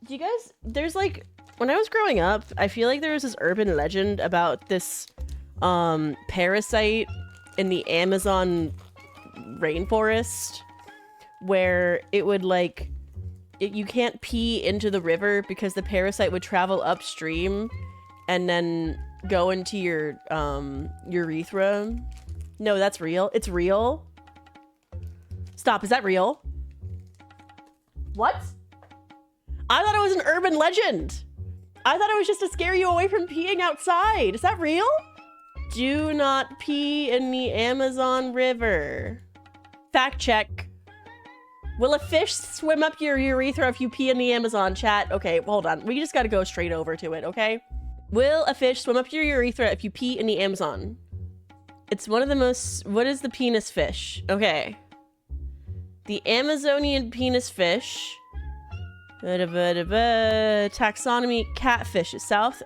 Do you guys, there's like, when I was growing up, I feel like there was this urban legend about this parasite in the Amazon rainforest where it would like, you can't pee into the river because the parasite would travel upstream and then go into your urethra. No, that's real. It's real. Stop, is that real? What? I thought it was an urban legend. I thought it was just to scare you away from peeing outside. Is that real? Do not pee in the Amazon River. Fact check. Will a fish swim up your urethra if you pee in the Amazon, chat? Okay, hold on. We just gotta go straight over to it, okay? Will a fish swim up your urethra if you pee in the Amazon? It's one of the most... What is the penis fish? Okay. The Amazonian penis fish... Taxonomy catfishes. South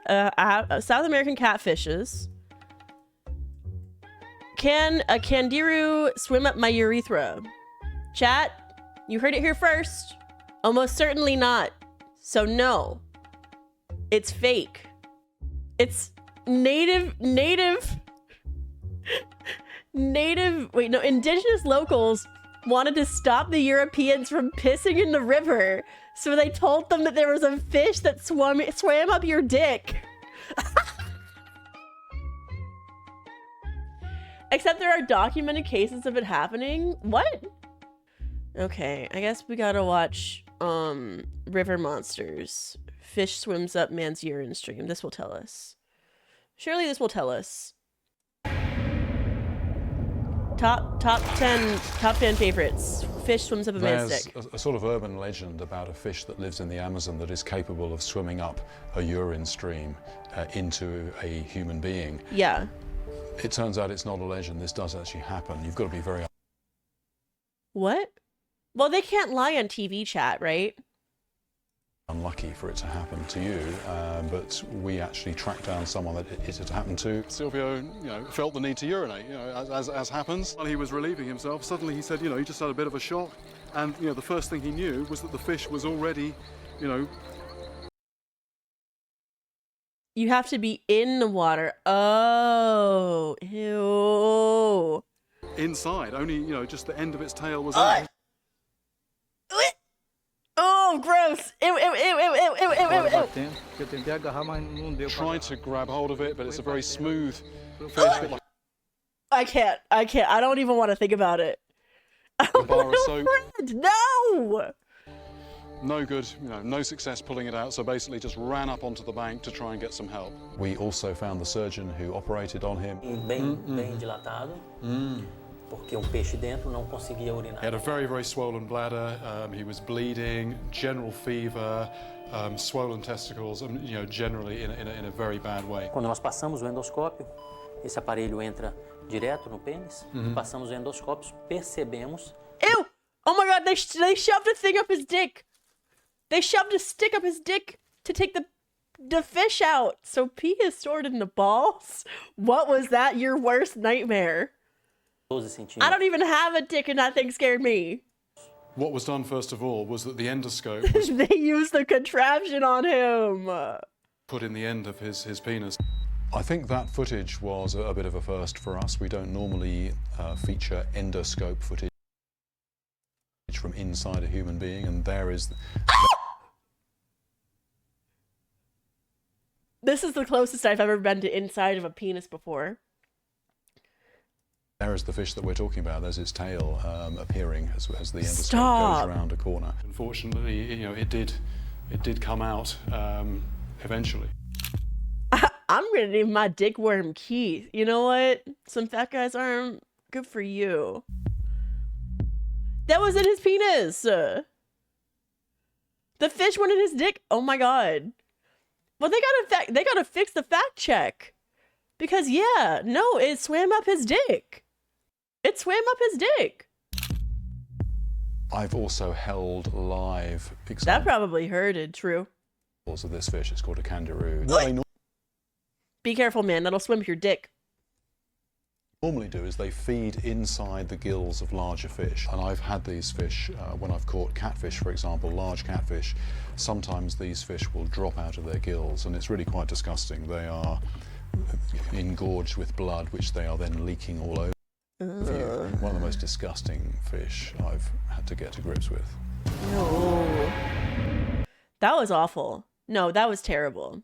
American catfishes. Can a kangaroo swim up my urethra? Chat, you heard it here first. Almost certainly not. So no. It's fake. It's indigenous locals wanted to stop the Europeans from pissing in the river. So they told them that there was a fish that swam up your dick. Except there are documented cases of it happening. What? Okay, I guess we gotta watch River Monsters. Fish swims up man's urine stream. This will tell us. Surely this will tell us. Top 10 favorites. Fish swims up a man's dick. There's a sort of urban legend about a fish that lives in the Amazon that is capable of swimming up a urine stream into a human being. Yeah. It turns out it's not a legend. This does actually happen. You've got to be very... What? Well, they can't lie on TV, chat, right? unlucky for it to happen to you, but we actually tracked down someone that it had happened to. Silvio, felt the need to urinate, as happens. While he was relieving himself, suddenly he said, he just had a bit of a shock, and the first thing he knew was that the fish was already, You have to be in the water. Oh, ew. Inside. Only, just the end of its tail was out. Oh, gross. Ew, ew, ew, ew, ew, ew, ew, ew. Tried to grab hold of it, but it's a very smooth fish. I can't. I don't even want to think about it. A bar of soap. No! No good, no success pulling it out, so basically just ran up onto the bank to try and get some help. We also found the surgeon who operated on him. Bem dilatado, porque peixe dentro não conseguia urinar. He had a very, very swollen bladder, he was bleeding, general fever, swollen testicles, and generally in a very bad way. Quando nós passamos o endoscópio, esse aparelho entra direto no pênis, passamos o endoscópio, percebemos... Ew! Oh my god, they shoved a thing up his dick! They shoved a stick up his dick to take the fish out. So pee is stored in the balls? What was that? Your worst nightmare? 12 centímetros. I don't even have a dick and that thing scared me. What was done first of all was that the endoscope was They used the contraption on him. put in the end of his penis. I think that footage was a bit of a first for us. We don't normally feature endoscope footage from inside a human being, and there is... This is the closest I've ever been to inside of a penis before. There is the fish that we're talking about. There's its tail appearing as the endoscope Stop. goes around a corner. Unfortunately, it did come out eventually. I'm gonna name my dick worm Keith. You know what? Some fat guy's arm. Good for you. That was in his penis. The fish went in his dick. Oh my god. Well, they gotta fix the fact check, because yeah, no, it swam up his dick. It swam up his dick. I've also held live That examples probably hurted. True. of this fish. It's called a kangaroo. Be careful, man. That'll swim up your dick. normally do is they feed inside the gills of larger fish, and I've had these fish when I've caught catfish, for example, large catfish. Sometimes these fish will drop out of their gills, and it's really quite disgusting. They are engorged with blood, which they are then leaking all over you. One of the most disgusting fish I've had to get to grips with. No. That was awful. No, that was terrible.